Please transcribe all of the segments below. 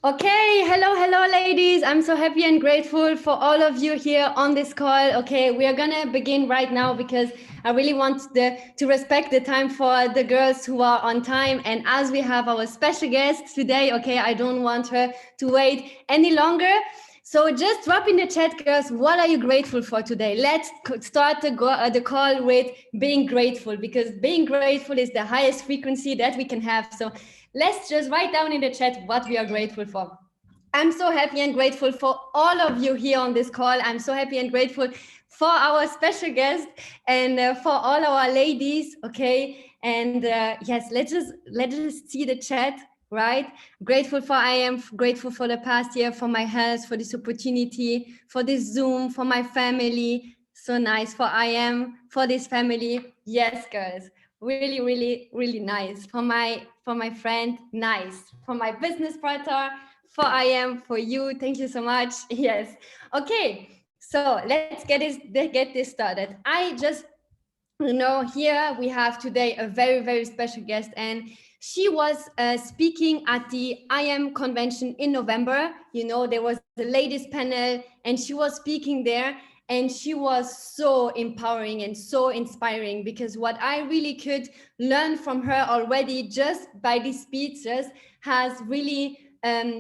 Okay, hello, ladies. I'm so happy and grateful for all of you here on this call. Okay, we are gonna begin right now because I really want to respect the time for the girls who are on time. And as we have our special guest today, okay, I don't want her to wait any longer. So just drop in the chat, girls. What are you grateful for today? Let's start the call with being grateful, because being grateful is the highest frequency that we can have. So let's just write down in the chat what we are grateful for. I'm so happy and grateful for all of you here on this call. I'm so happy and grateful for our special guest and for all our ladies. Okay, and yes, let's just see the chat. Right, grateful for I am grateful for the past year, for my health, for this opportunity, for this Zoom, for my family. So nice for I am, for this family. Yes, girls, really nice. For my friend, nice. For my business partner, for I am, for you, thank you so much. Yes. Okay, so let's get this started. I just here we have today a very special guest, and she was speaking at the I am convention in November. There was the ladies panel, and she was speaking there, and she was so empowering and so inspiring, because what I really could learn from her already just by these speeches has really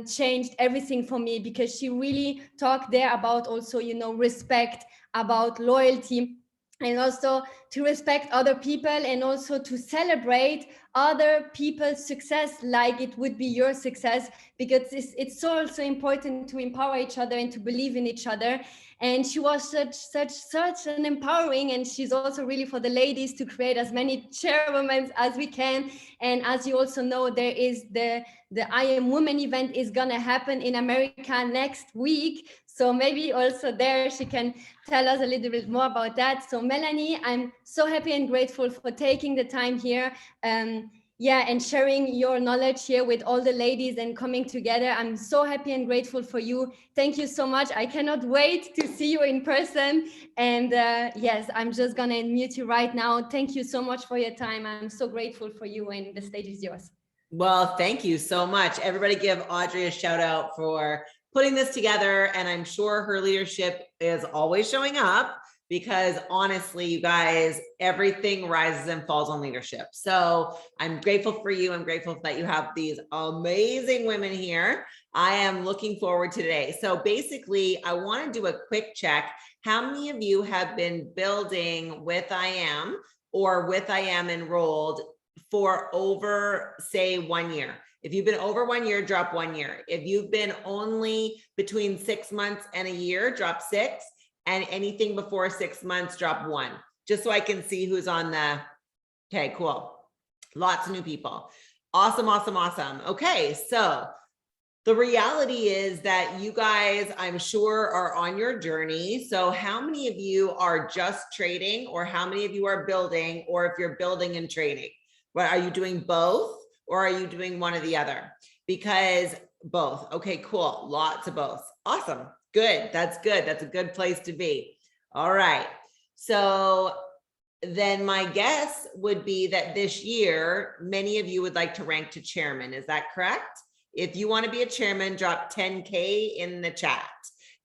changed everything for me, because she really talked there about also respect, about loyalty, and also to respect other people, and also to celebrate other people's success like it would be your success, because it's also important to empower each other and to believe in each other. And she was such an empowering, and she's also really for the ladies to create as many chairwomen as we can. And as you also know, there is the I Am Woman event is gonna happen in America next week, so maybe also there she can tell us a little bit more about that. So Melanie, I'm so happy and grateful for taking the time here. And sharing your knowledge here with all the ladies and coming together. I'm so happy and grateful for you. Thank you so much. I cannot wait to see you in person. And yes, I'm just gonna unmute you right now. Thank you so much for your time. I'm so grateful for you, and the stage is yours. Well, thank you so much. Everybody give Audrey a shout out for putting this together. And I'm sure her leadership is always showing up, because honestly, you guys, everything rises and falls on leadership. So I'm grateful for you. I'm grateful that you have these amazing women here. I am looking forward to today. So basically, I want to do a quick check. How many of you have been building with I Am or with I Am enrolled for over, say, 1 year? If you've been over 1 year, drop 1 year. If you've been only between 6 months and a year, drop 6. And anything before 6 months, drop 1. Just so I can see who's on the, okay, cool. Lots of new people. Awesome. Okay, so the reality is that you guys, I'm sure, are on your journey. So how many of you are just trading, or how many of you are building, or if you're building and trading? Well, are you doing both, or are you doing one or the other? Because both. Okay, cool. Lots of both. Awesome. Good. That's good. That's a good place to be. All right. So then my guess would be that this year, many of you would like to rank to chairman. Is that correct? If you want to be a chairman, drop 10K in the chat,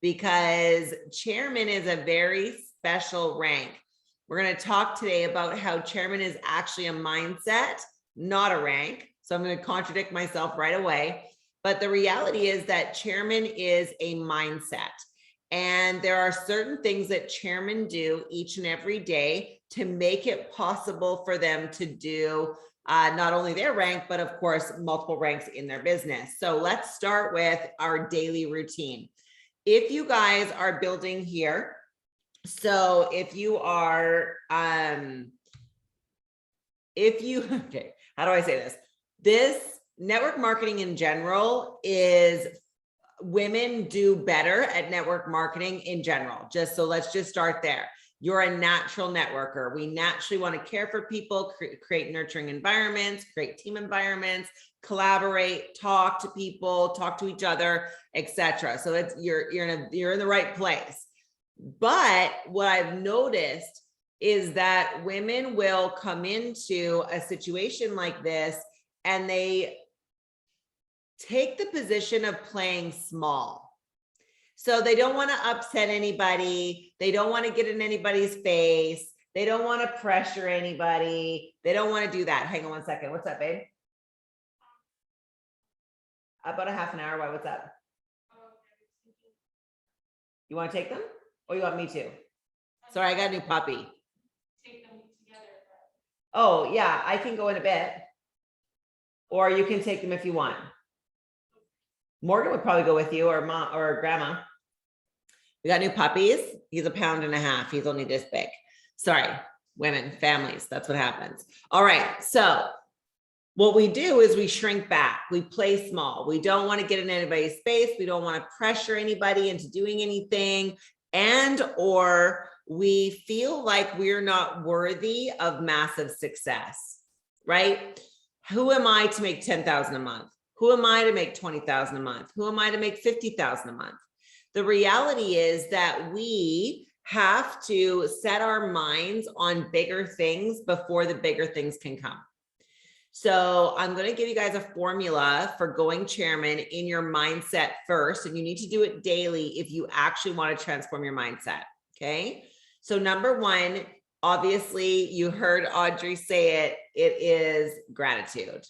because chairman is a very special rank. We're going to talk today about how chairman is actually a mindset, not a rank. So I'm going to contradict myself right away. But the reality is that chairman is a mindset. And there are certain things that chairmen do each and every day to make it possible for them to do not only their rank, but of course, multiple ranks in their business. So let's start with our daily routine. If you guys are building here, so if you are, okay, how do I say this? This network marketing in general is, women do better at network marketing in general. So let's just start there. You're a natural networker. We naturally want to care for people, create nurturing environments, create team environments, collaborate, talk to people, talk to each other, etc. So it's you're in the right place. But what I've noticed is that women will come into a situation like this, and they take the position of playing small. So they don't want to upset anybody. They don't want to get in anybody's face. They don't want to pressure anybody. They don't want to do that. Hang on one second. What's up, babe? About a half an hour. Why? What's up? You want to take them? Or you want me to? Sorry, I got a new puppy. Take them together. Oh, yeah, I can go in a bit. Or you can take them if you want. Morgan would probably go with you, or mom or grandma. We got new puppies. He's 1.5 pounds. He's only this big. Sorry, women, families. That's what happens. All right. So what we do is we shrink back. We play small. We don't want to get in anybody's space. We don't want to pressure anybody into doing anything. And or we feel like we're not worthy of massive success, right? Who am I to make 10,000 a month? Who am I to make 20,000 a month? Who am I to make 50,000 a month? The reality is that we have to set our minds on bigger things before the bigger things can come. So I'm going to give you guys a formula for going chairman in your mindset first. And you need to do it daily if you actually want to transform your mindset. Okay. So number one, obviously you heard Audrey say it, it is gratitude.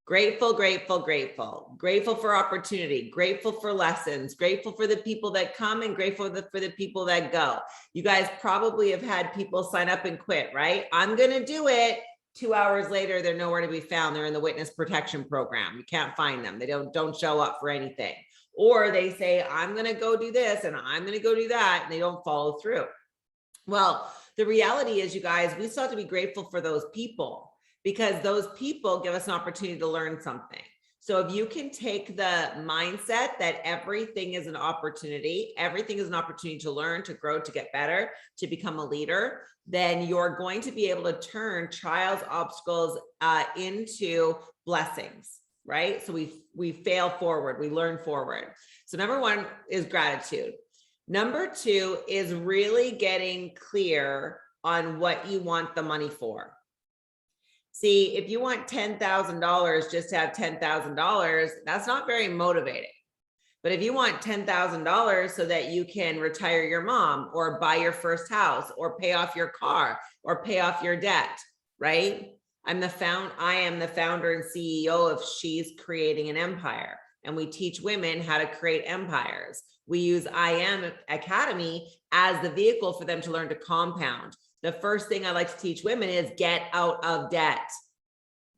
Grateful, grateful, grateful, grateful for opportunity, grateful for lessons, grateful for the people that come, and grateful for the people that go. You guys probably have had people sign up and quit, right? I'm going to do it. 2 hours later, they're nowhere to be found. They're in the witness protection program. You can't find them. They don't show up for anything. Or they say, I'm going to go do this and I'm going to go do that, and they don't follow through. Well, the reality is, you guys, we still have to be grateful for those people, because those people give us an opportunity to learn something. So if you can take the mindset that everything is an opportunity, everything is an opportunity to learn, to grow, to get better, to become a leader, then you're going to be able to turn trials, obstacles into blessings, right? So we fail forward, we learn forward. So number one is gratitude. Number two is really getting clear on what you want the money for. See, if you want $10,000 just to have $10,000, that's not very motivating. But if you want $10,000 so that you can retire your mom, or buy your first house, or pay off your car, or pay off your debt, right? I am the founder and CEO of She's Creating an Empire. And we teach women how to create empires. We use I Am Academy as the vehicle for them to learn to compound. The first thing I like to teach women is get out of debt.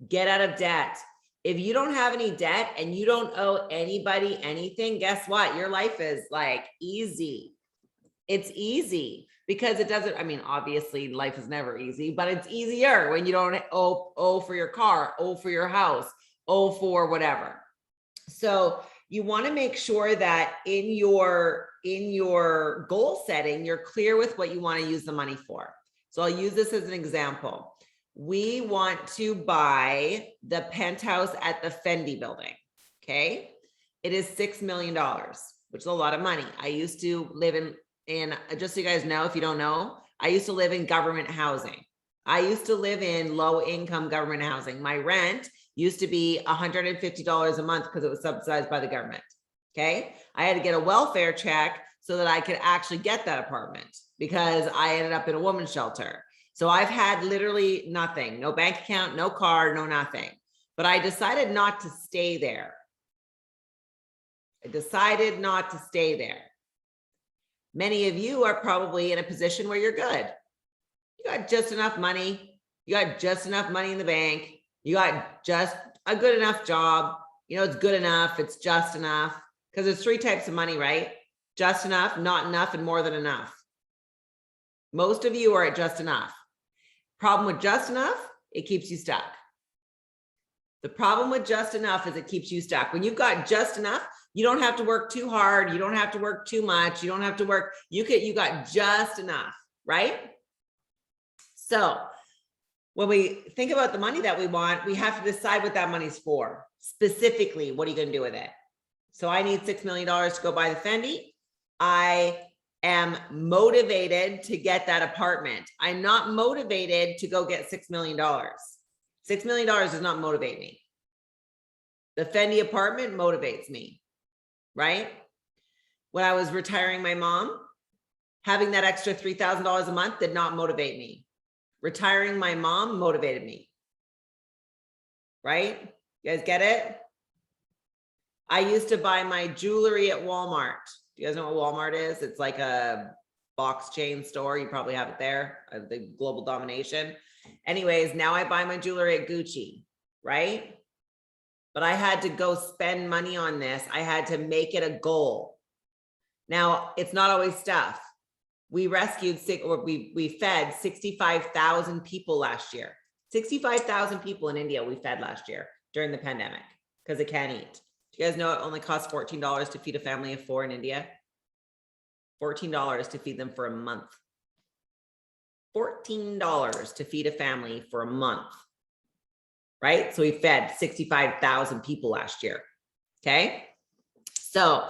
Get out of debt. If you don't have any debt and you don't owe anybody anything, guess what? Your life is like easy. It's easy because it doesn't, I mean, obviously life is never easy, but it's easier when you don't owe for your car, owe for your house, owe for whatever. So you want to make sure that in your goal setting, you're clear with what you want to use the money for. So I'll use this as an example. We want to buy the penthouse at the Fendi building. Okay. It is $6 million, which is a lot of money. I used to live in, just so you guys know, if you don't know, I used to live in government housing. I used to live in low income government housing. My rent used to be $150 a month because it was subsidized by the government. Okay. I had to get a welfare check so that I could actually get that apartment, because I ended up in a woman's shelter. So I've had literally nothing, no bank account, no car, no nothing. But I decided not to stay there. I decided not to stay there. Many of you are probably in a position where you're good. You got just enough money. You got just enough money in the bank. You got just a good enough job. You know, it's good enough. It's just enough. Because there's 3 types of money, right? Just enough, not enough, and more than enough. Most of you are at just enough. Problem with just enough, it keeps you stuck. The problem with just enough is it keeps you stuck. When you've got just enough, you don't have to work too hard. You don't have to work too much. You don't have to work. You got just enough, right? So when we think about the money that we want, we have to decide what that money's for. Specifically, what are you going to do with it? So I need $6 million to go buy the Fendi. I am motivated to get that apartment. I'm not motivated to go get $6 million. $6 million does not motivate me. The Fendi apartment motivates me, right? When I was retiring my mom, having that extra $3,000 a month did not motivate me. Retiring my mom motivated me, right? You guys get it? I used to buy my jewelry at Walmart. Do you guys know what Walmart is? It's like a box chain store. You probably have it there, the global domination. Anyways, now I buy my jewelry at Gucci, right? But I had to go spend money on this. I had to make it a goal. Now, it's not always stuff. We rescued, we fed 65,000 people last year. 65,000 people in India we fed last year during the pandemic because they can't eat. Do you guys know it only costs $14 to feed a family of 4 in India? $14 to feed them for a month. $14 to feed a family for a month, right? So we fed 65,000 people last year, okay? So,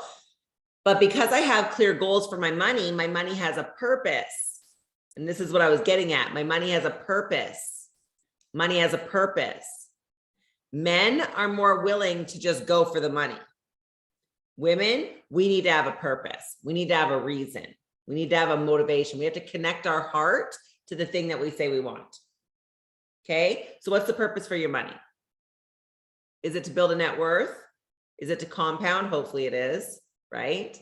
but because I have clear goals for my money has a purpose. And this is what I was getting at. My money has a purpose. Money has a purpose. Men are more willing to just go for the money. Women, we need to have a purpose. We need to have a reason. We need to have a motivation. We have to connect our heart to the thing that we say we want. Okay, so what's the purpose for your money? Is it to build a net worth? Is it to compound? Hopefully it is, right?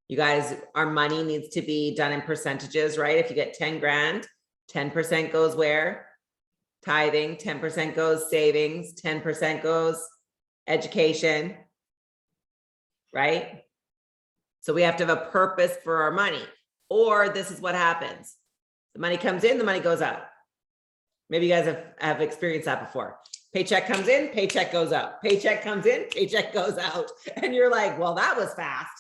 You guys, our money needs to be done in percentages, right? If you get 10 grand, 10% goes where? Tithing, 10% goes savings, 10% goes education, right? So we have to have a purpose for our money, or this is what happens. The money comes in, the money goes out. Maybe you guys have experienced that before. Paycheck comes in, paycheck goes out. Paycheck comes in, paycheck goes out. And you're like, well, that was fast.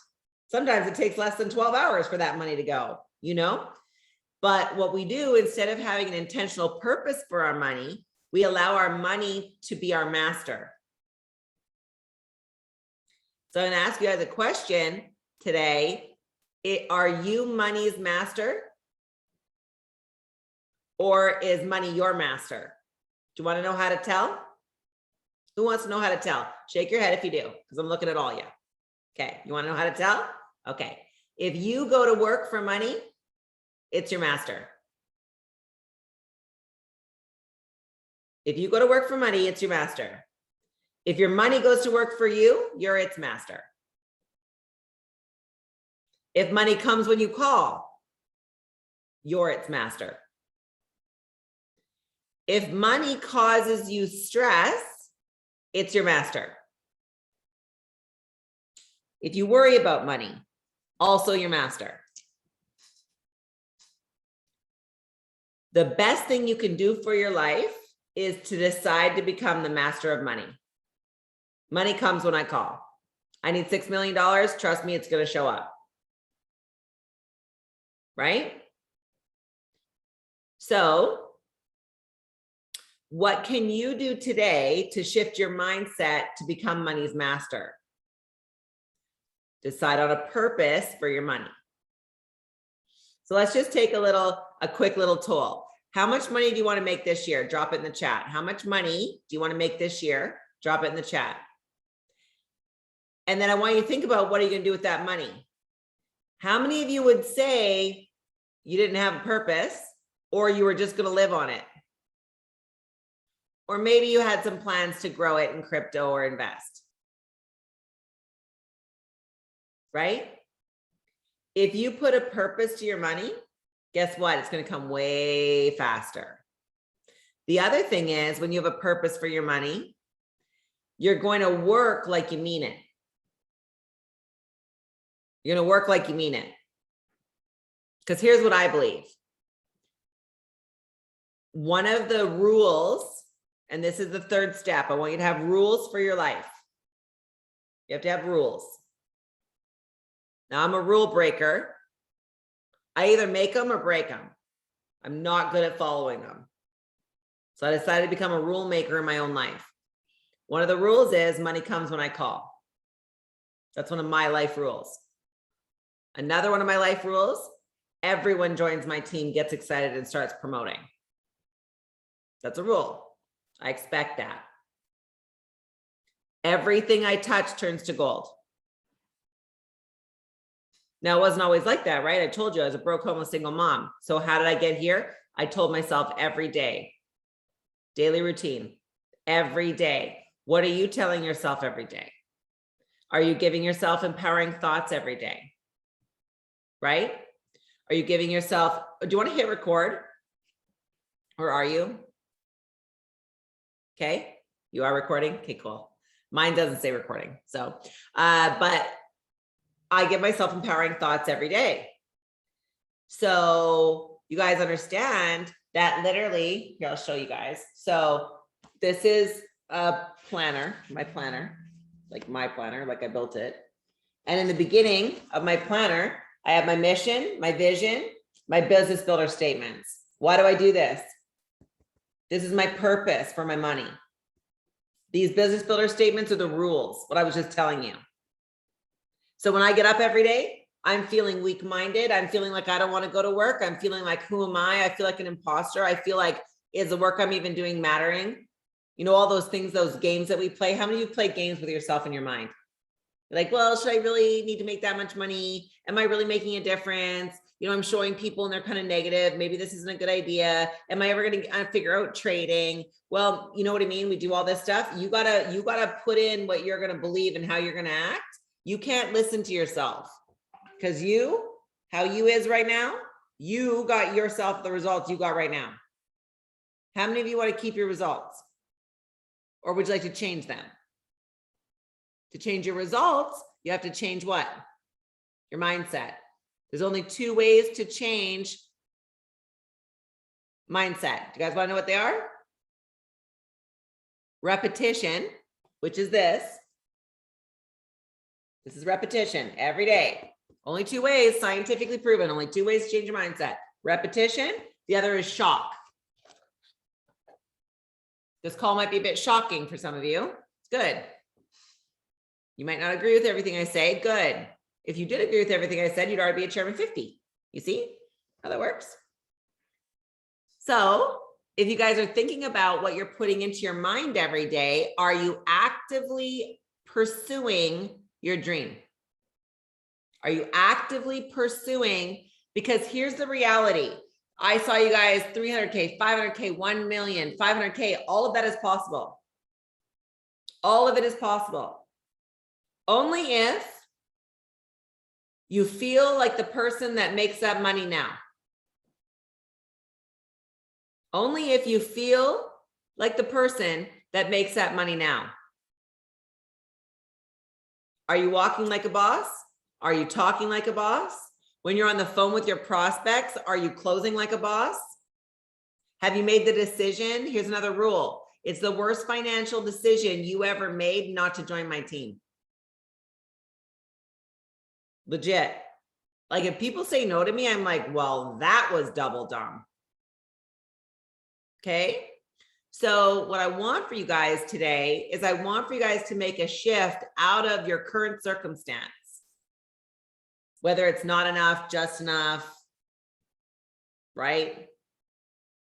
Sometimes it takes less than 12 hours for that money to go, you know? But what we do, instead of having an intentional purpose for our money, we allow our money to be our master. So I'm gonna ask you guys a question today. Are you money's master? Or is money your master? Do you want to know how to tell? Who wants to know how to tell? Shake your head if you do, because I'm looking at all you. Okay, you want to know how to tell? Okay, if you go to work for money, it's your master. If you go to work for money, it's your master. If your money goes to work for you, you're its master. If money comes when you call, you're its master. If money causes you stress, it's your master. If you worry about money, also your master. The best thing you can do for your life is to decide to become the master of money. Money comes when I call. I need $6 million. Trust me, it's going to show up. Right? So, what can you do today to shift your mindset to become money's master? Decide on a purpose for your money. So let's just take a quick little tool. How much money do you want to make this year? Drop it in the chat. How much money do you want to make this year? Drop it in the chat. And then I want you to think about, what are you going to do with that money? How many of you would say you didn't have a purpose, or you were just going to live on it? Or maybe you had some plans to grow it in crypto or invest. Right? If you put a purpose to your money, guess what? It's going to come way faster. The other thing is, when you have a purpose for your money, you're going to work like you mean it. You're going to work like you mean it. Because here's what I believe. One of the rules, and this is the third step, I want you to have rules for your life. You have to have rules. Now, I'm a rule breaker. I either make them or break them. I'm not good at following them. So I decided to become a rule maker in my own life. One of the rules is money comes when I call. That's one of my life rules. Another one of my life rules, everyone joins my team, gets excited, and starts promoting. That's a rule. I expect that. Everything I touch turns to gold. Now, it wasn't always like that, right? I told you I was a broke, homeless, single mom. So how did I get here? I told myself every day, daily routine, every day. What are you telling yourself every day? Are you giving yourself empowering thoughts every day? Right? Are you giving yourself, do you want to hit record? Or are you? Okay, you are recording? Okay, cool. Mine doesn't say recording. So, but I give myself empowering thoughts every day. So you guys understand that literally, here, I'll show you guys. So this is a planner, my planner, like I built it. And in the beginning of my planner, I have my mission, my vision, my business builder statements. Why do I do this? This is my purpose for my money. These business builder statements are the rules, what I was just telling you. So when I get up every day, I'm feeling weak-minded. I'm feeling like I don't want to go to work. I'm feeling like, who am I? I feel like an imposter. I feel like, is the work I'm even doing mattering? You know, all those things, those games that we play. How many of you play games with yourself in your mind? You're like, well, should I really need to make that much money? Am I really making a difference? You know, I'm showing people and they're kind of negative. Maybe this isn't a good idea. Am I ever going to figure out trading? Well, you know what I mean? We do all this stuff. You gotta put in what you're going to believe and how you're going to act. You can't listen to yourself because how you is right now, you got yourself the results you got right now. How many of you want to keep your results? Or would you like to change them? To change your results, you have to change what? Your mindset. There's only 2 ways to change mindset. Do you guys want to know what they are? Repetition, which is this. This is repetition every day. Only 2 ways, scientifically proven. Only 2 ways to change your mindset. Repetition. The other is shock. This call might be a bit shocking for some of you. It's good. You might not agree with everything I say. Good. If you did agree with everything I said, you'd already be a Chairman 50. You see how that works? So if you guys are thinking about what you're putting into your mind every day, are you actively pursuing your dream? Are you actively pursuing? Because here's the reality. I saw you guys 300K, 500K, 1 million, 500K. All of that is possible. All of it is possible. Only if you feel like the person that makes that money now. Only if you feel like the person that makes that money now. Are you walking like a boss? Are you talking like a boss? When you're on the phone with your prospects, are you closing like a boss? Have you made the decision? Here's another rule. It's the worst financial decision you ever made not to join my team. Legit. Like if people say no to me, I'm like, well, that was double dumb. Okay. So what I want for you guys today is I want for you guys to make a shift out of your current circumstance. Whether it's not enough, just enough, right?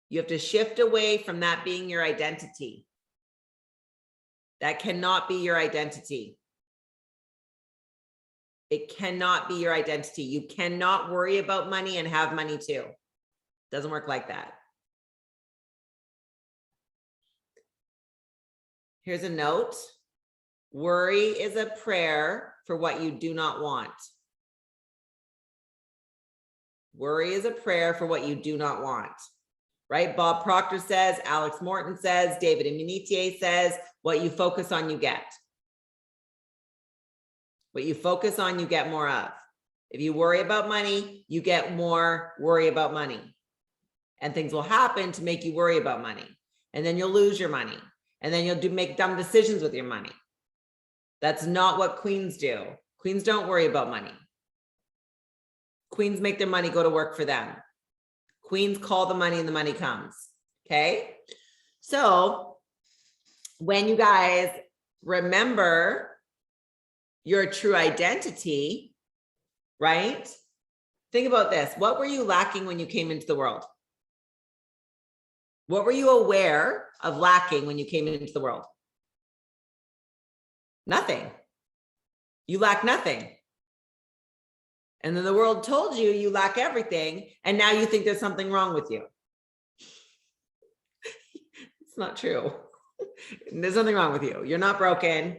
You have to shift away from that being your identity. That cannot be your identity. It cannot be your identity. You cannot worry about money and have money too. Doesn't work like that. Here's a note. Worry is a prayer for what you do not want. Worry is a prayer for what you do not want, right? Bob Proctor says, Alex Morton says, David Immunitier says, what you focus on, you get. What you focus on, you get more of. If you worry about money, you get more worry about money. And things will happen to make you worry about money. And then you'll lose your money. And then you'll make dumb decisions with your money. That's not what queens do. Queens don't worry about money. Queens make their money go to work for them. Queens call the money and the money comes. Okay. So when you guys remember your true identity, right? Think about this. What were you lacking when you came into the world? What were you aware of lacking when you came into the world? Nothing. You lack nothing. And then the world told you you lack everything, and now you think there's something wrong with you. It's not true. There's nothing wrong with you. You're not broken.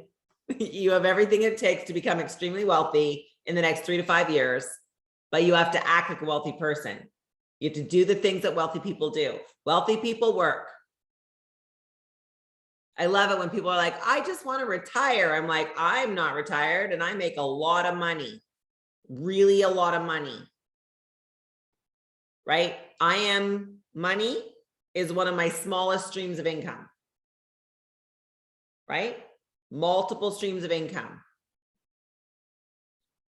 You have everything it takes to become extremely wealthy in the next 3 to 5 years, but you have to act like a wealthy person. You have to do the things that wealthy people do. Wealthy people work. I love it when people are like, I just want to retire. I'm like, I'm not retired and I make a lot of money. Really a lot of money, right? Money is one of my smallest streams of income, right? Multiple streams of income.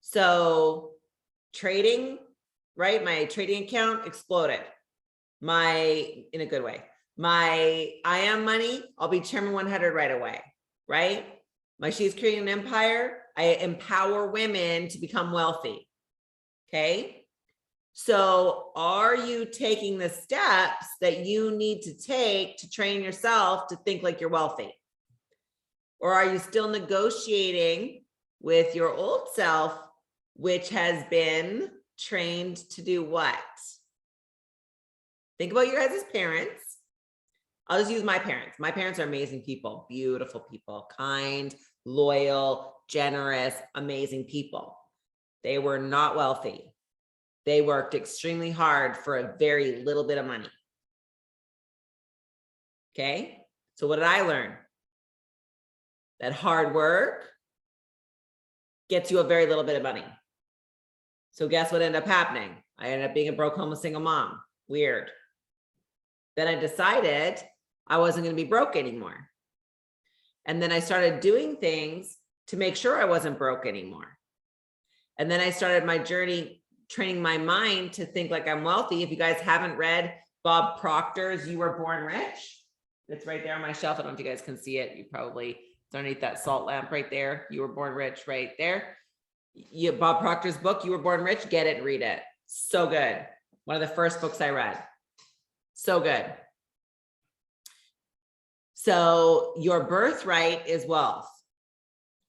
So trading, right? My trading account exploded. In a good way. I am money, I'll be Chairman 100 right away, right? She's creating an empire. I empower women to become wealthy. Okay. So are you taking the steps that you need to take to train yourself to think like you're wealthy? Or are you still negotiating with your old self, which has been trained to do what? Think about your guys' parents. I'll just use my parents. My parents are amazing people, beautiful people, kind, loyal, generous, amazing people. They were not wealthy. They worked extremely hard for a very little bit of money. Okay. So what did I learn? That hard work gets you a very little bit of money. So guess what ended up happening? I ended up being a broke, homeless, single mom. Weird. Then I decided I wasn't going to be broke anymore. And then I started doing things to make sure I wasn't broke anymore. And then I started my journey training my mind to think like I'm wealthy. If you guys haven't read Bob Proctor's You Were Born Rich, it's right there on my shelf. I don't know if you guys can see it. You probably, it's underneath that salt lamp right there. You Were Born Rich right there. Bob Proctor's book, You Were Born Rich, get it and read it. So good. One of the first books I read. So good. So your birthright is wealth.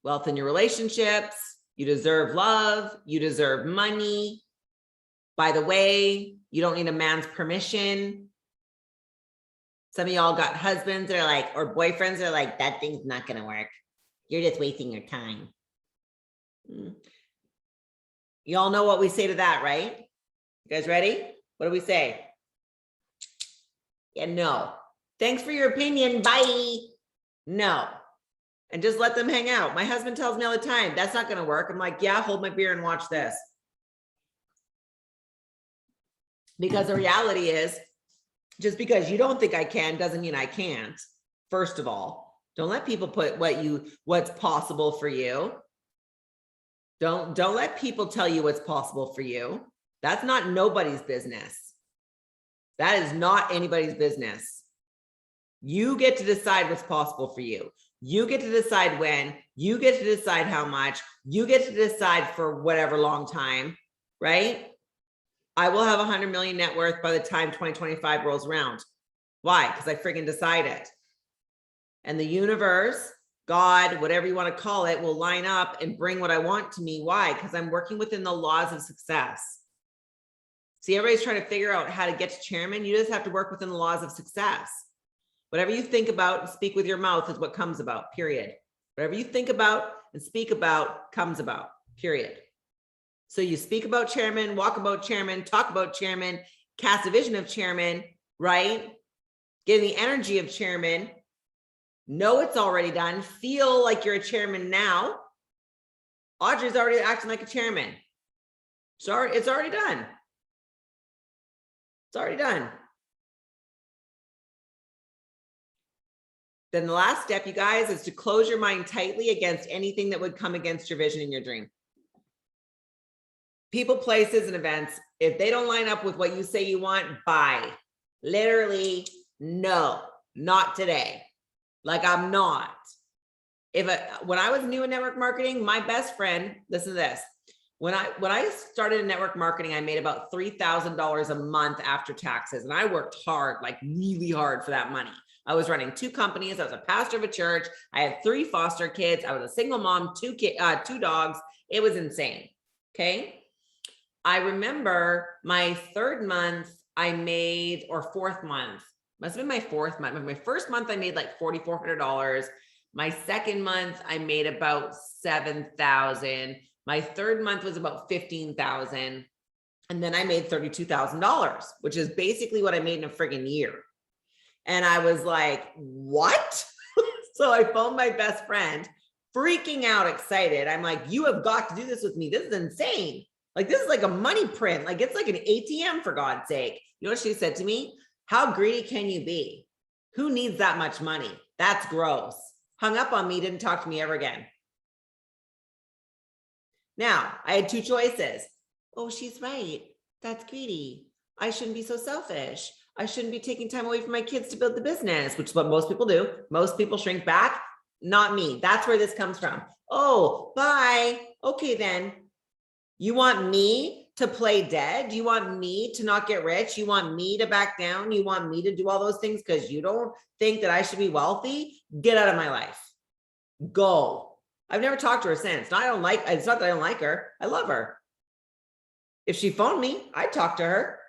Wealth in your relationships. You deserve love. You deserve money. By the way, you don't need a man's permission. Some of y'all got husbands that are like, or boyfriends that are like, that thing's not going to work. You're just wasting your time. Y'all know what we say to that, right? You guys ready? What do we say? Yeah, no. Thanks for your opinion. Bye. No. And just let them hang out. My husband tells me all the time, that's not going to work. I'm like, yeah, hold my beer and watch this. Because the reality is, just because you don't think I can doesn't mean I can't. First of all, don't let people put what's possible for you. Don't let people tell you what's possible for you. That's not nobody's business. That is not anybody's business. You get to decide what's possible for you. You get to decide when, you get to decide how much, you get to decide for whatever long time, right? I will have 100 million net worth by the time 2025 rolls around. Why? Because I freaking decided. And the universe, God, whatever you want to call it, will line up and bring what I want to me. Why? Because I'm working within the laws of success. See, everybody's trying to figure out how to get to chairman. You just have to work within the laws of success. Whatever you think about and speak with your mouth is what comes about, period. Whatever you think about and speak about comes about, period. So you speak about chairman, walk about chairman, talk about chairman, cast a vision of chairman, right? Get the energy of chairman, know it's already done, feel like you're a chairman now. Audrey's already acting like a chairman. Sorry, it's already done. It's already done. Then the last step, you guys, is to close your mind tightly against anything that would come against your vision and your dream. People, places, and events, if they don't line up with what you say you want, bye. Literally, no, not today. Like I'm not. When I was new in network marketing, my best friend, listen to this. When I started in network marketing, I made about $3,000 a month after taxes. And I worked hard, like really hard for that money. I was running 2 companies. I was a pastor of a church. I had 3 foster kids. I was a single mom, 2 dogs. It was insane. Okay. I remember my 3rd month I made, or 4th month, must have been my 4th month. My first month I made like $4,400. My 2nd month I made about $7,000. My 3rd month was about $15,000. And then I made $32,000, which is basically what I made in a friggin' year. And I was like, what? So I phoned my best friend, freaking out, excited. I'm like, you have got to do this with me. This is insane. Like, this is like a money print. Like, it's like an ATM, for God's sake. You know what she said to me? How greedy can you be? Who needs that much money? That's gross. Hung up on me, didn't talk to me ever again. Now, I had 2 choices. Oh, she's right. That's greedy. I shouldn't be so selfish. I shouldn't be taking time away from my kids to build the business, which is what most people do. Most people shrink back. Not me. That's where this comes from. Oh, bye. Okay, then. You want me to play dead? You want me to not get rich? You want me to back down? You want me to do all those things because you don't think that I should be wealthy? Get out of my life. Go. I've never talked to her since. It's not that I don't like her. I love her. If she phoned me, I'd talk to her.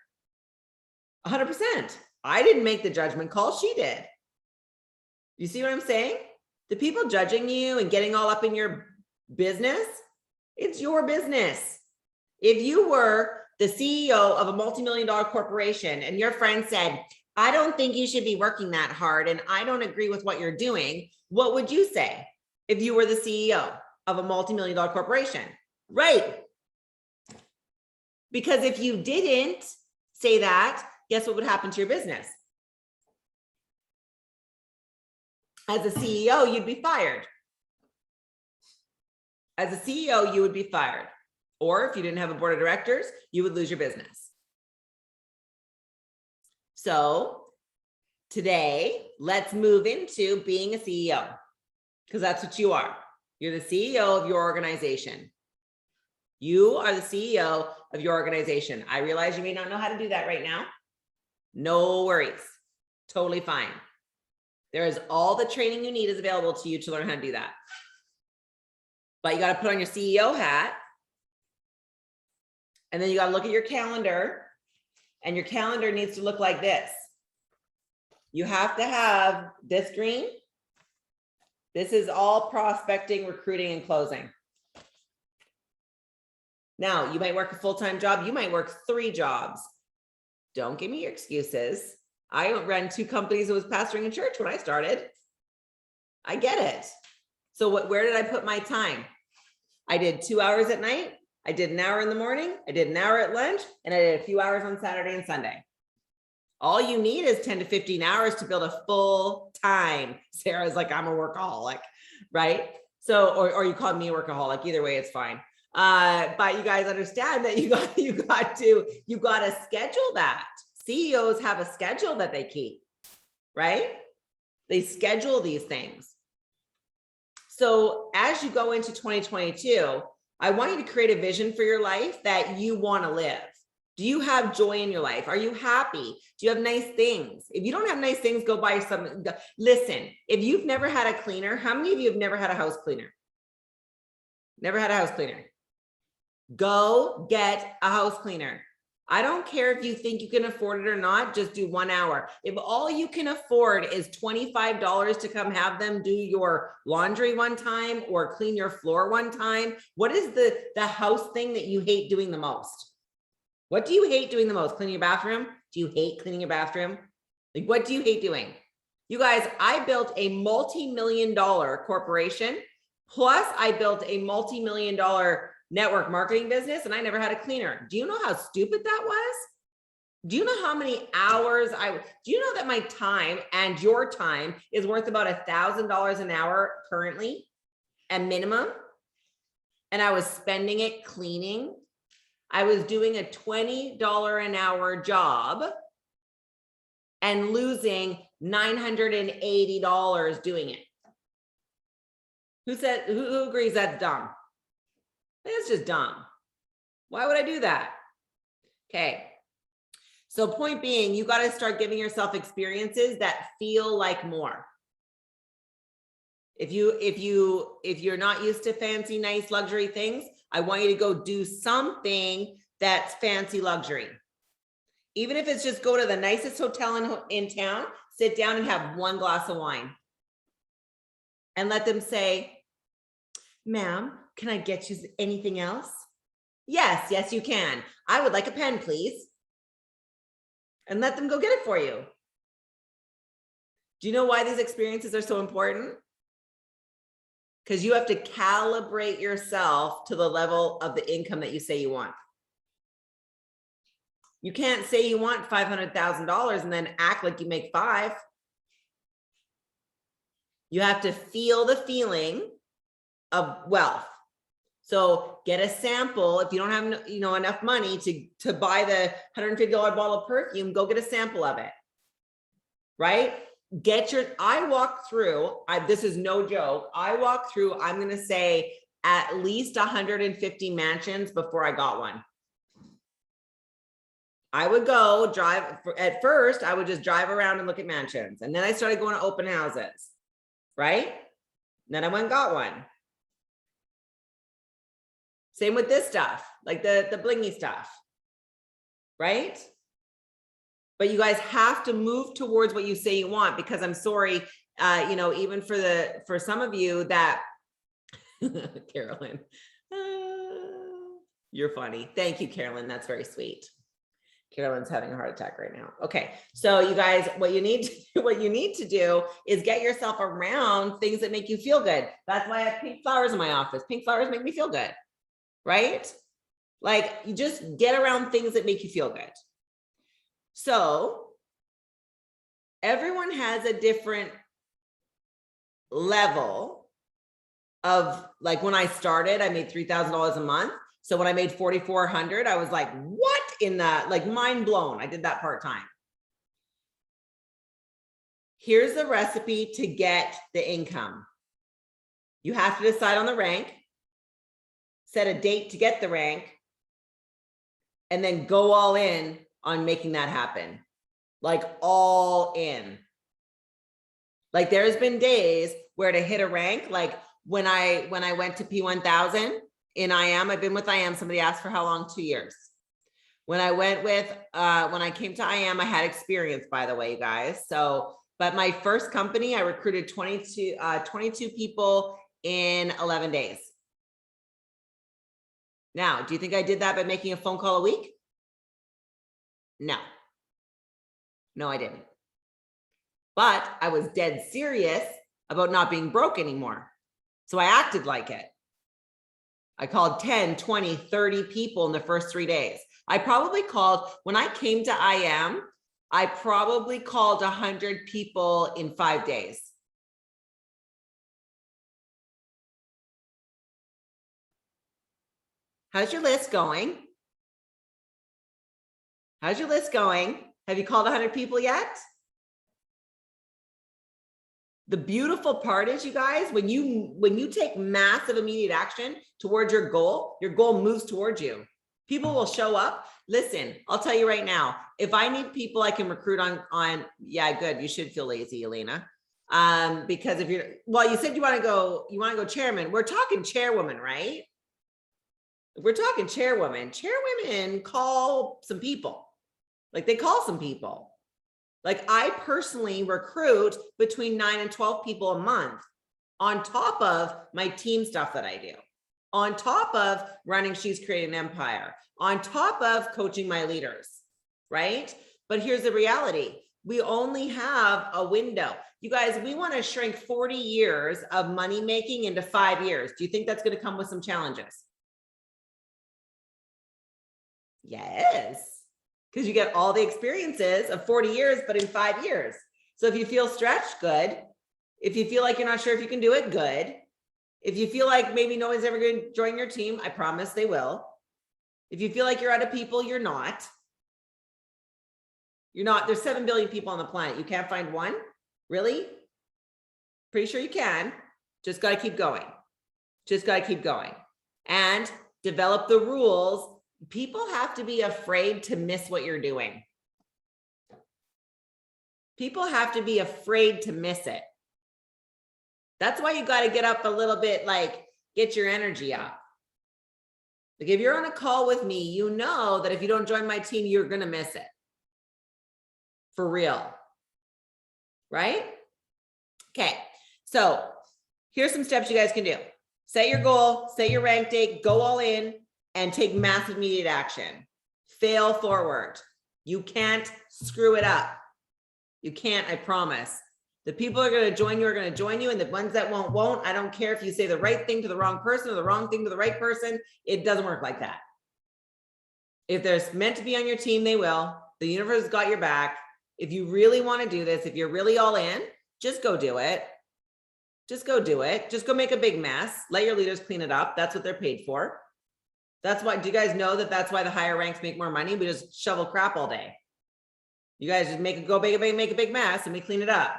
100%. I didn't make the judgment call. She did. You see what I'm saying? The people judging you and getting all up in your business, it's your business. If you were the CEO of a multi-million-dollar corporation and your friend said, I don't think you should be working that hard and I don't agree with what you're doing, what would you say if you were the CEO of a multi-million-dollar corporation? Right. Because if you didn't say that, guess what would happen to your business? As a CEO, you'd be fired. As a CEO, you would be fired. Or if you didn't have a board of directors, you would lose your business. So today, let's move into being a CEO, because that's what you are. You're the CEO of your organization. You are the CEO of your organization. I realize you may not know how to do that right now. No worries. Totally fine. There is all the training you need is available to you to learn how to do that. But you got to put on your CEO hat. And then you got to look at your calendar, and your calendar needs to look like this. You have to have this green. This is all prospecting, recruiting, and closing. Now, you might work a full-time job. You might work 3 jobs. Don't give me your excuses. I ran 2 companies and was pastoring a church when I started. I get it. So where did I put my time? I did 2 hours at night. I did an hour in the morning. I did an hour at lunch, and I did a few hours on Saturday and Sunday. All you need is 10 to 15 hours to build a full time. Sarah's like, I'm a workaholic, right? So, or you call me a workaholic. Either way, it's fine. But you guys understand that you got to schedule that. CEOs have a schedule that they keep, right? They schedule these things. So as you go into 2022, I want you to create a vision for your life that you want to live. Do you have joy in your life? Are you happy? Do you have nice things? If you don't have nice things, go buy some. Listen, if you've never had a cleaner, how many of you have never had a house cleaner? Never had a house cleaner? Go get a house cleaner. I don't care if you think you can afford it or not, just do 1 hour. If all you can afford is $25 to come have them do your laundry one time or clean your floor one time, what is the house thing that you hate doing the most? What do you hate doing the most? Cleaning your bathroom? Do you hate cleaning your bathroom? Like, what do you hate doing? You guys, I built a multi-million-dollar corporation, plus I built a multi-million-dollar network marketing business, and I never had a cleaner. Do you know how stupid that was? Do you know how many hours do you know that my time and your time is worth about $1,000 an hour currently at minimum? And I was spending it cleaning. I was doing a $20 an hour job and losing $980 doing it. Who agrees that's dumb? It's just dumb. Why would I do that? Okay. So point being, you got to start giving yourself experiences that feel like more. If you're not used to fancy, nice luxury things, I want you to go do something that's fancy luxury. Even if it's just go to the nicest hotel in town, sit down and have one glass of wine. And let them say, ma'am, can I get you anything else? Yes, yes, you can. I would like a pen, please. And let them go get it for you. Do you know why these experiences are so important? Because you have to calibrate yourself to the level of the income that you say you want. You can't say you want $500,000 and then act like you make 5. You have to feel the feeling of wealth. So get a sample. If you don't have enough money to buy the $150 bottle of perfume, go get a sample of it. Right? I walk through, this is no joke. I walk through, I'm going to say at least 150 mansions before I got one. I would go drive, at first, I would just drive around and look at mansions. And then I started going to open houses, right? And then I went and got one. Same with this stuff, like the blingy stuff, right? But you guys have to move towards what you say you want, because I'm sorry, even for some of you that, Carolyn, you're funny. Thank you, Carolyn. That's very sweet. Carolyn's having a heart attack right now. Okay. So you guys, what you need to do is get yourself around things that make you feel good. That's why I have pink flowers in my office. Pink flowers make me feel good, right? Like, you just get around things that make you feel good. So everyone has a different level of, like, when I started, I made $3,000 a month. So when I made $4,400, I was like, what in the, like, mind blown. I did that part-time. Here's the recipe to get the income. You have to decide on the rank, set a date to get the rank, and then go all in on making that happen. Like, all in. Like, there's been days where to hit a rank, like when I went to P1000 in IM, I've been with IM. Somebody asked for how long? 2 years. When I went with, when I came to IM, I had experience, by the way, you guys. So, but my first company, I recruited 22 people in 11 days. Now, do you think I did that by making a phone call a week? No. No, I didn't. But I was dead serious about not being broke anymore. So I acted like it. I called 10, 20, 30 people in the first 3 days. I probably called, when I came to IM, I probably called 100 people in 5 days. How's your list going? How's your list going? Have you called 100 people yet? The beautiful part is, you guys, when you take massive immediate action towards your goal moves towards you. People will show up. Listen, I'll tell you right now, if I need people I can recruit on, yeah, good. You should feel lazy, Elena. Because if you're, well, you said you want to go chairman. We're talking chairwoman, right? We're talking chairwoman. Chairwomen call some people. Like, they call some people. Like, I personally recruit between 9 and 12 people a month on top of my team stuff that I do, on top of running She's Creating an Empire, on top of coaching my leaders, right? But here's the reality. We only have a window. You guys, we want to shrink 40 years of money making into 5 years. Do you think that's going to come with some challenges? Yes. Because you get all the experiences of 40 years, but in 5 years. So if you feel stretched, good. If you feel like you're not sure if you can do it, good. If you feel like maybe no one's ever going to join your team, I promise they will. If you feel like you're out of people, you're not. You're not. There's 7 billion people on the planet. You can't find one? Really? Pretty sure you can. Just got to keep going. Just got to keep going. And develop the rules. People have to be afraid to miss what you're doing. People have to be afraid to miss it. That's why you got to get up a little bit, like get your energy up. Like if you're on a call with me, you know that if you don't join my team, you're going to miss it. For real. Right? Okay. So here's some steps you guys can do. Set your goal, set your rank date, go all in, and take massive immediate action. Fail forward. You can't screw it up. You can't, I promise. The people are going to join you are going to join you, and the ones that won't. I don't care if you say the right thing to the wrong person or the wrong thing to the right person. It doesn't work like that. If they're meant to be on your team, they will. The universe has got your back. If you really want to do this, if you're really all in, just go do it. Just go do it. Just go make a big mess. Let your leaders clean it up. That's what they're paid for. That's why, do you guys know that that's why the higher ranks make more money? We just shovel crap all day. You guys just make a big mess and we clean it up.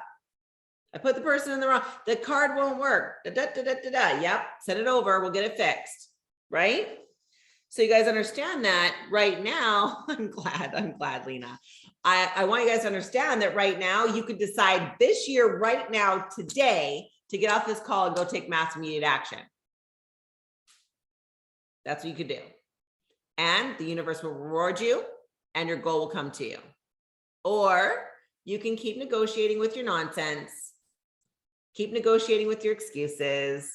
I put the person in the wrong, the card won't work. Yep, send it over, we'll get it fixed, right? So you guys understand that right now, I'm glad, Lena. I want you guys to understand that right now, you could decide this year, right now, today, to get off this call and go take massive immediate action. That's what you could do. And the universe will reward you and your goal will come to you. Or you can keep negotiating with your nonsense, keep negotiating with your excuses,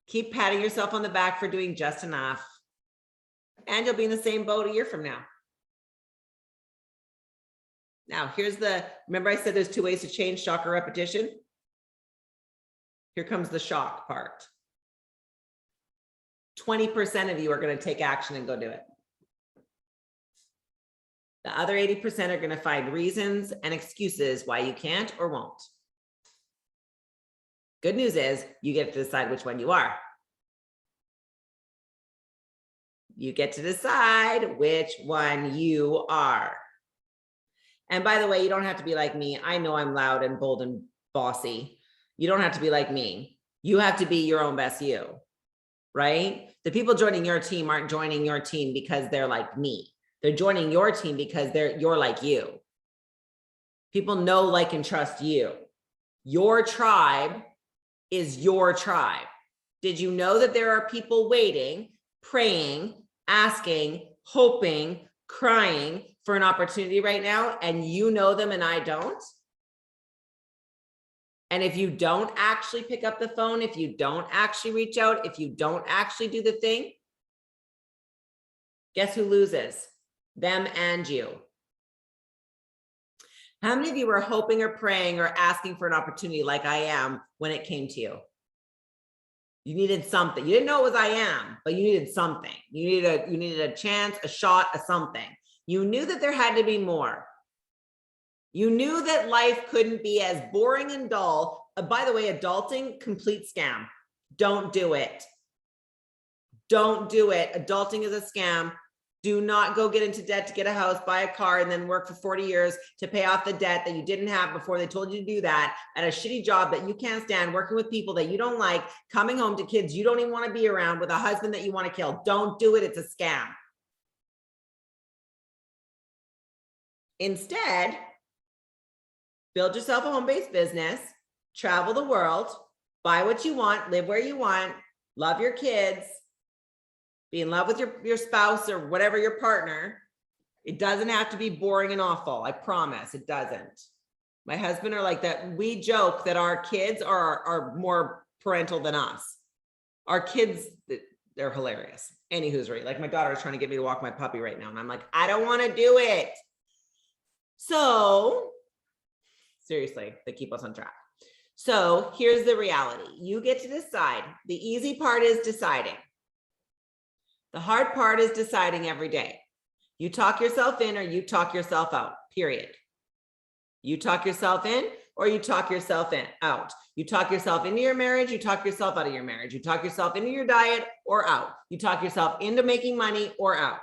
keep patting yourself on the back for doing just enough, and you'll be in the same boat a year from now. Now, remember I said there's 2 ways to change: shock or repetition? Here comes the shock part. 20% of you are going to take action and go do it. The other 80% are going to find reasons and excuses why you can't or won't. Good news is you get to decide which one you are. You get to decide which one you are. And by the way, you don't have to be like me. I know I'm loud and bold and bossy. You don't have to be like me. You have to be your own best you, right? The people joining your team aren't joining your team because they're like me. They're joining your team because you're like you. People know, like, and trust you. Your tribe is your tribe. Did you know that there are people waiting, praying, asking, hoping, crying for an opportunity right now, and you know them and I don't? And if you don't actually pick up the phone, if you don't actually reach out, if you don't actually do the thing, guess who loses? Them and you. How many of you were hoping or praying or asking for an opportunity like I am when it came to you? You needed something. You didn't know it was I am, but you needed something. You needed a chance, a shot, a something. You knew that there had to be more. You knew that life couldn't be as boring and dull. By the way, adulting, complete scam. Don't do it. Don't do it. Adulting is a scam. Do not go get into debt to get a house, buy a car, and then work for 40 years to pay off the debt that you didn't have before they told you to do that, at a shitty job that you can't stand, working with people that you don't like, coming home to kids you don't even want to be around, with a husband that you want to kill. Don't do it. It's a scam. Instead, build yourself a home-based business, travel the world, buy what you want, live where you want, love your kids, be in love with your spouse or whatever, your partner. It doesn't have to be boring and awful. I promise it doesn't. My husband are like that. We joke that our kids are more parental than us. Our kids, they're hilarious. Anywho's right. Like my daughter is trying to get me to walk my puppy right now. And I'm like, I don't want to do it. So seriously, they keep us on track. So here's the reality. You get to decide. The easy part is deciding. The hard part is deciding every day. You talk yourself in or you talk yourself out, period. You talk yourself in or you talk yourself out. You talk yourself into your marriage, you talk yourself out of your marriage. You talk yourself into your diet or out. You talk yourself into making money or out.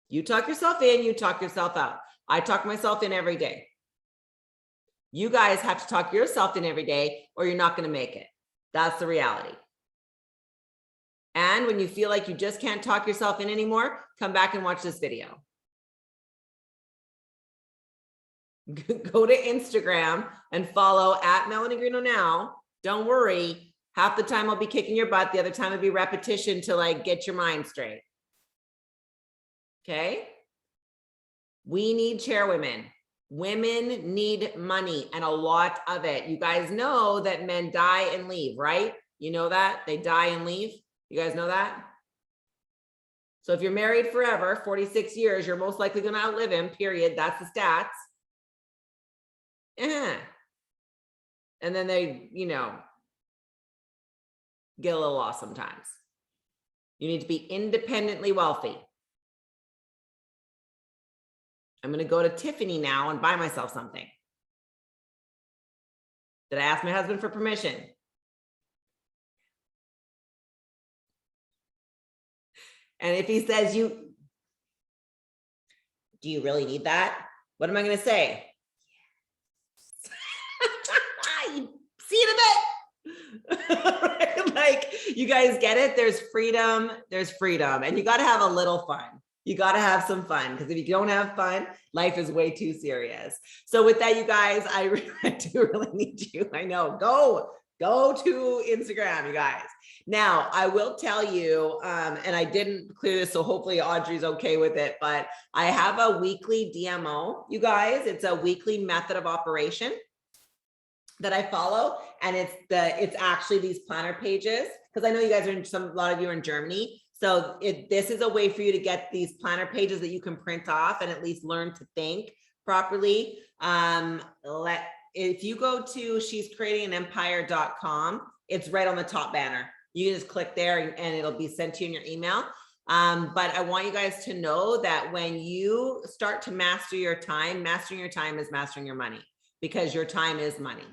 You talk yourself in, you talk yourself out. I talk myself in every day. You guys have to talk yourself in every day or you're not going to make it. That's the reality. And when you feel like you just can't talk yourself in anymore, come back and watch this video. go to Instagram and follow at Melanie Greenough now. Don't worry. Half the time I'll be kicking your butt. The other time it'll be repetition to like get your mind straight. Okay. We need chairwomen. Women need money and a lot of it. You guys know that men die and leave, right? You know that they die and leave. You guys know that? So if you're married forever, 46 years, you're most likely going to outlive him, period. That's the stats. And then they, you know, get a little lost sometimes. You need to be independently wealthy. I'm going to go to Tiffany now and buy myself something. Did I ask my husband for permission? And if he says, do you really need that? What am I going to say? See in a bit. Like, you guys get it? There's freedom. There's freedom. And you got to have a little fun. You got to have some fun, because if you don't have fun, life is way too serious. So with that, you guys, I do really need you. I know. Go to Instagram, you guys. Now, I will tell you, and I didn't clear this, so hopefully Audrey's okay with it, but I have a weekly DMO, you guys. It's a weekly method of operation that I follow, and it's actually these planner pages, because I know you guys are a lot of you are in Germany. So this is a way for you to get these planner pages that you can print off and at least learn to think properly. If you go to shescreatinganempire.com, it's right on the top banner. You can just click there and it'll be sent to you in your email. But I want you guys to know that when you start to master your time, mastering your time is mastering your money, because your time is money,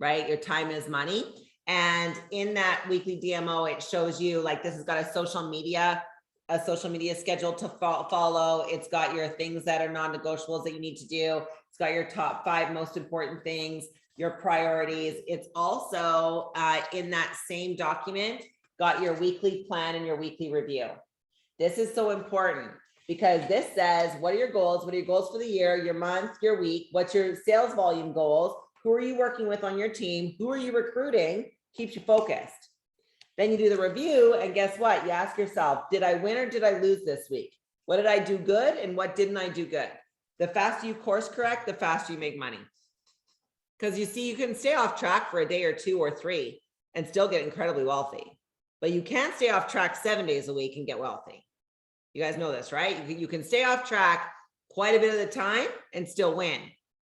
right? Your time is money. And in that weekly DMO, it shows you, like, this has got a social media schedule to follow. It's got your things that are non-negotiables that you need to do. It's got your top 5 most important things, your priorities. It's also in that same document, got your weekly plan and your weekly review. This is so important, because this says, what are your goals? What are your goals for the year, your month, your week? What's your sales volume goals? Who are you working with on your team? Who are you recruiting? Keeps you focused. Then you do the review, and guess what? You ask yourself, did I win or did I lose this week? What did I do good and what didn't I do good? The faster you course correct, the faster you make money. Because you see, you can stay off track for a day or 2 or 3 and still get incredibly wealthy. But you can't stay off track 7 days a week and get wealthy. You guys know this, right? You can stay off track quite a bit of the time and still win.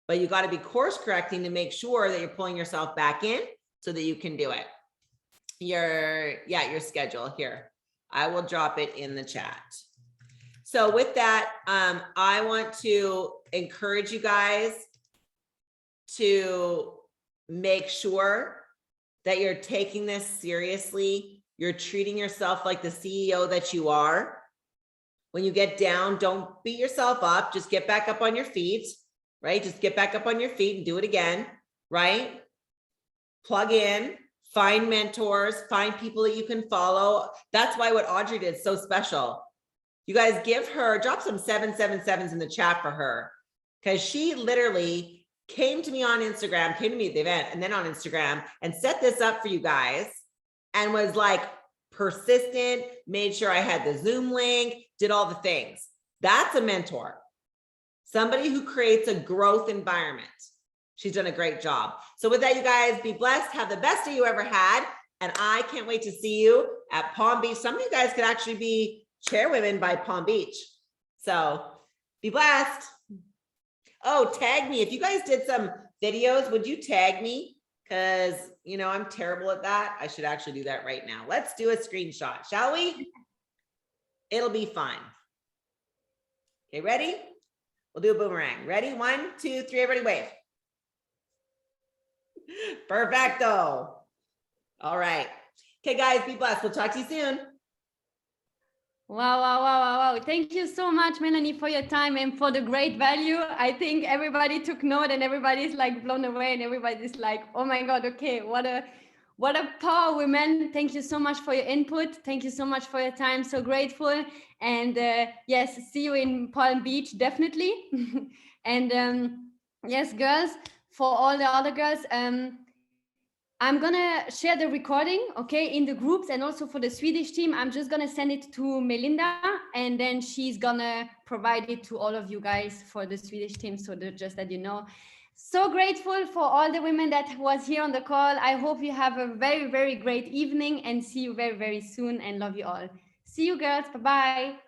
But you got to be course correcting to make sure that you're pulling yourself back in so that you can do it. Your schedule here. I will drop it in the chat. So with that, I want to encourage you guys to make sure that you're taking this seriously. You're treating yourself like the CEO that you are. When you get down, don't beat yourself up. Just get back up on your feet, right? Just get back up on your feet and do it again, right? Plug in, find mentors, find people that you can follow. That's why what Audrey did is so special. You guys give her, drop some 777s in the chat for her, because she literally came to me on Instagram, came to me at the event and then on Instagram and set this up for you guys and was like persistent, made sure I had the Zoom link, did all the things. That's a mentor. Somebody who creates a growth environment. She's done a great job. So with that, you guys, be blessed. Have the best day you ever had. And I can't wait to see you at Palm Beach. Some of you guys could actually be chairwomen by Palm Beach. So be blessed. Oh, tag me. If you guys did some videos, would you tag me? Because, you know, I'm terrible at that. I should actually do that right now. Let's do a screenshot, shall we? It'll be fun. Okay, ready? We'll do a boomerang. Ready? 1, 2, 3, everybody wave. Perfecto. All right. Okay, guys, be blessed. We'll talk to you soon. Wow. Thank you so much, Melanie, for your time and for the great value. I think everybody took note and everybody's like blown away and everybody's like, oh my God, okay, what What a power, women. Thank you so much for your input. Thank you so much for your time. So grateful. And yes, see you in Palm Beach, definitely. And yes, girls, for all the other girls, I'm gonna share the recording, okay, in the groups, and also for the Swedish team. I'm just gonna send it to Melinda, and then she's gonna provide it to all of you guys for the Swedish team. So just that you know. So grateful for all the women that was here on the call. I hope you have a very, very great evening, and see you very, very soon, and love you all. See you, girls. Bye-bye.